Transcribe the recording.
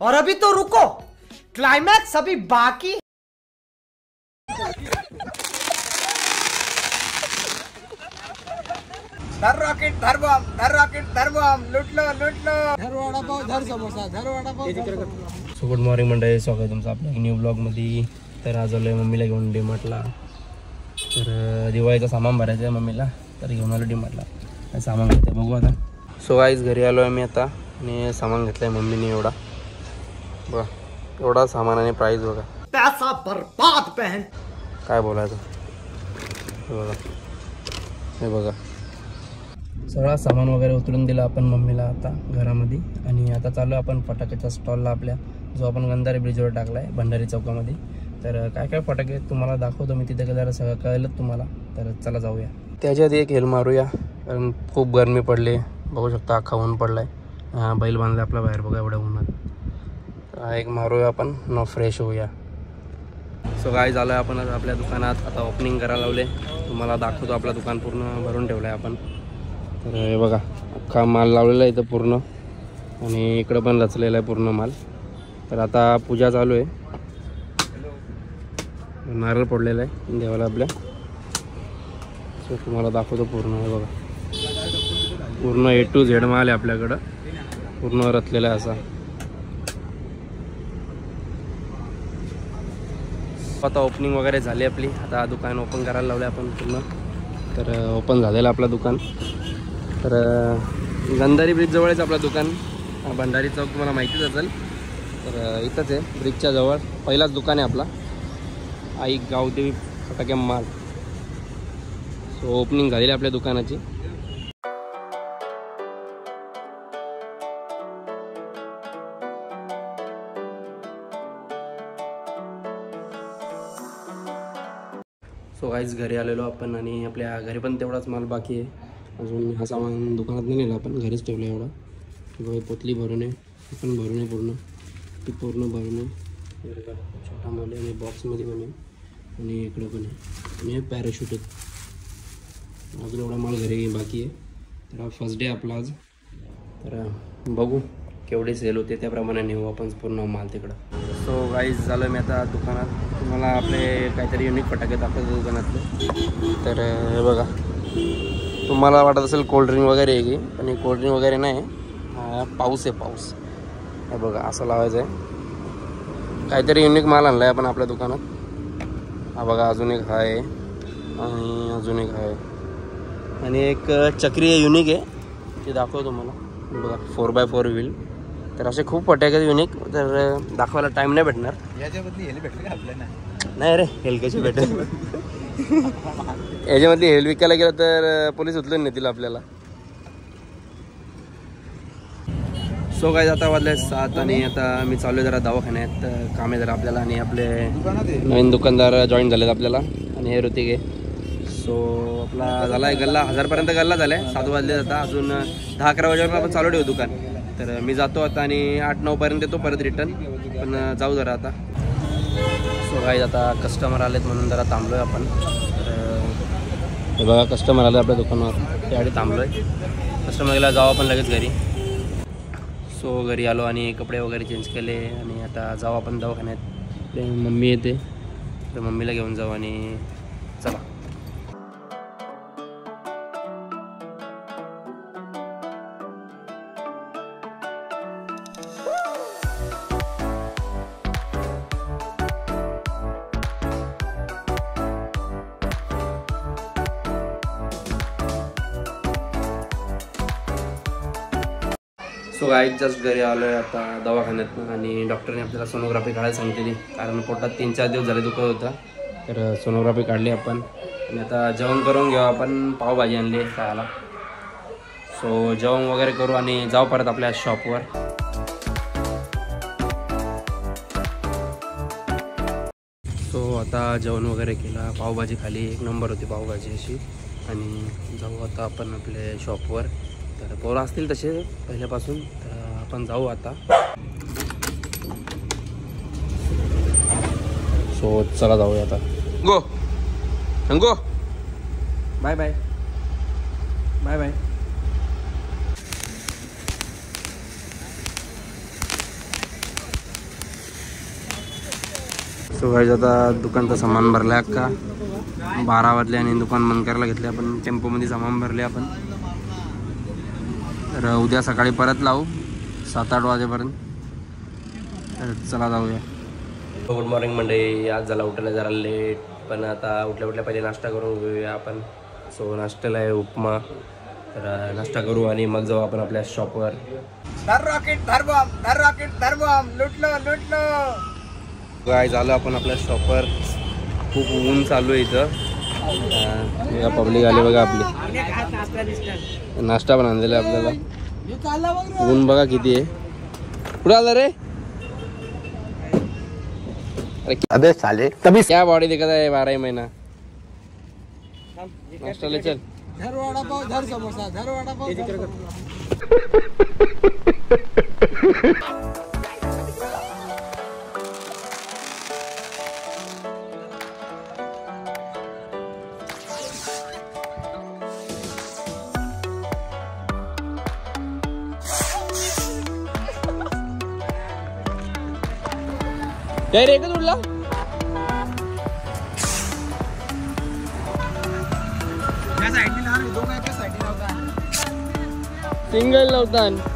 और अभी तो रुको, क्लाइमैक्स अभी बाकी। धर रॉकेट, धर बॉम्ब, धर रॉकेट, धर बॉम्ब, लुटलो लुटलो, धर वडापाव, धर समोसा, धर वडापाव। सो गुड मॉर्निंग मंडळी, स्वागत आहे तुमचं आपल्या न्यू ब्लॉगमध्ये. तर आज आलो आहे मम्मीला घेऊन डीमार्टला. तर दिवाळीचं सामान भरायचं आहे मम्मीला, तर घेऊन आलो डीमार्टला. काय सामान घेतं आहे बघू आता. सो गाईज घरी आलो आहे मी आता आणि सामान घेतलं आहे मम्मीने. एवढा बघा, एवढा सामान आणि प्राईस बघा. पैसा बर्बाद बहन. काय बोलायचं, हे बघा, हे बघा. सगळा सामान वगैरे उतरून दिला आपण मम्मीला आता घरामध्ये. आणि आता चालू आपण फटाक्याच्या स्टॉलला आपल्या, जो आपण गंधारे ब्रिजवर टाकला आहे भंडारी चौकामध्ये. तर काय काय फटाके तुम्हाला दाखवतो मी तिथे, जरा सगळं कळलं तुम्हाला. तर चला जाऊया. त्याच्या आधी एक हेल मारूया, कारण खूप गरमी पडली. बघू शकता अख्खा ऊन पडला आहे. बैल बांधला आपला बाहेर बघा एवढ्या उन्हात. तर एक मारूया आपण, न फ्रेश होऊया. सो काय झालं आपण आपल्या दुकानात आता ओपनिंग करायला लावले. तुम्हाला दाखवतो, आपलं दुकान पूर्ण भरून ठेवलं आहे आपण. तर हे बघा अख्खा माल लावलेला आहे इथं पूर्ण, आणि इकडं पण रचलेला आहे पूर्ण माल. तर आता पूजा चालू आहे. नारळ पडलेला आहे देवाला आपल्या. सो तुम्हाला दाखवतो पूर्ण. हे बघा पूर्ण A to Z माल आहे आपल्याकडं, पूर्ण रचलेला आहे असा. आता ओपनिंग वगैरे झाली आपली. आता दुकान ओपन करायला लावलं आपण पूर्ण. तर ओपन झालेलं आपलं दुकान. तर गंधारी ब्रिज जवळच आपलं दुकान. भंडारी चौक तुम्हाला माहितीच असेल. तर इथंच आहे ब्रिजच्या जवळ पहिलाच दुकान आहे आपला, आई गावदेवी फटाके माल. सो ओपनिंग झालेली आपल्या दुकानाची. सो गाईज घरी आलेलो आपण, आणि आपल्या घरी पण तेवढाच माल बाकी आहे अजून. हा सामान दुकानात नाही नेला आपण, घरीच ठेवलं एवढा. किंवा पोतली भरून आहे, ती पण भरून आहे पूर्ण, ती पूर्ण भरून आहे. छोटा माल आहे आणि बॉक्समध्ये पण आहे, आणि इकडं पण आहे. आणि हे पॅराशूट आहेत. अजून एवढा माल घरी बाकी आहे. तर हा फर्स्ट डे आपला आज. तर बघू केवढे सेल होते, त्याप्रमाणे नेऊ आपण पूर्ण माल तिकडं. सो गाईज झालं मी आता दुकानात. तुम्हाला आपले काहीतरी युनिक फटाके दाखवतो दुकानातले. तर हे बघा, तुम्हाला वाटत असेल कोल्ड्रिंक वगैरे आहे की, पण हे कोल्ड्रिंक वगैरे नाही. पाऊस आहे, पाऊस. हे बघा असं लावायचं आहे. काहीतरी युनिक माल आणला आहे आपण आपल्या दुकानात. हा बघा अजून एक आहे, आणि अजून एक आहे, आणि एक चक्री आहे युनिक आहे, ते दाखवतो तुम्हाला. बघा 4x4 व्हील. तर असे खूप फटाके युनिक. तर दाखवायला टाईम नाही भेटणार. याच्याबद्दल हेल भेटले का आपल्याला? नाही रे, हेल कशी भेटेल. याच्यामधली हेल विकायला गेलं तर पोलीस उचलून नेतील आपल्याला. सो काय आता वाजले 7, आणि आता मी चालू आहे जरा दवाखान्यात. काम आहे जरा आपल्याला, आणि आपले नवीन दुकानदार जॉईन झालेत आपल्याला. आणि हे ऋतिक आहे. सो आपला झाला आहे गल्ला, 1000पर्यंत गल्ला झाला आहे. 7 वाजले आता, अजून 10-11 वाजेपर्यंत आपण चालू ठेवू दुकान. तर मी जातो आता, आणि 8-9 येतो परत रिटर्न. पण जाऊ जरा आता. सो काय आता कस्टमर आलेत म्हणून जरा थांबलो आहे आपण. तर हे बघा कस्टमर आले आपल्या दुकानावर, त्यासाठी थांबलो आहे. कस्टमर गेला जाऊ आपण लगेच घरी. सो घरी आलो आणि कपडे वगैरे चेंज केले, आणि आता जाऊ आपण दवाखान्यात. मम्मी येते, तर मम्मीला घेऊन जाऊ. आणि चला. सो गाईज जस्ट घरी आलो आहे आता दवाखान्यातून, आणि डॉक्टरने आपल्याला सोनोग्राफी काढायला सांगितलेली, कारण पोटात 3-4 दिवस झाले दुखत होता. तर सोनोग्राफी काढली आपण, आणि आता जेवण करून घेऊ आपण. पावभाजी आणली आहे खायला. सो जेवण वगैरे करू आणि जाऊ परत आपल्या शॉपवर. सो आता जेवण वगैरे केला, पावभाजी खाली, 1 नंबर होती पावभाजी अशी. आणि जाऊ आता आपण आपल्या शॉपवर. तर पोरं असतील तसे पहिल्यापासून, तर आपण जाऊ आता. सो चला जाऊया आता. Go go, bye bye. Bye bye. So guys आता दुकानचं सामान भरलं अक्का. 12 वाजले आणि दुकान बंद करायला घेतले आपण. टेम्पोमध्ये सामान भरले आपण. तर उद्या सकाळी परत लावू 7-8 वाजेपर्यंत. तर चला जाऊया. गुड मॉर्निंग मंडळी. आज झाला उठायला जरा लेट, पण आता उठल्या पहिले नाश्ता करून घेऊया आपण. सो नाश्त्याला आहे उपमा. तर नाश्ता करू आणि मग जाऊ आपण आपल्या शॉपवर. धर रॉकेट धर बॉम्ब लुटलो लुटलो. काय झालं आपण आपल्या शॉपवर. खूप ऊन चालू आहे इथं. पब्लिक आले बघा आपली. नाश्ता पण आणलेला आहे आपल्याला. ऊन बघा किती आहे. कुठं आलं रे. अबे साले तभी क्या बॉडी दिखत आहे 12 महिना. नाश्त्याला चल. धर वड़ा पाव धर समोसा धर वड़ा पाव. काय रे एकच उडला. सिंगल नव्हता.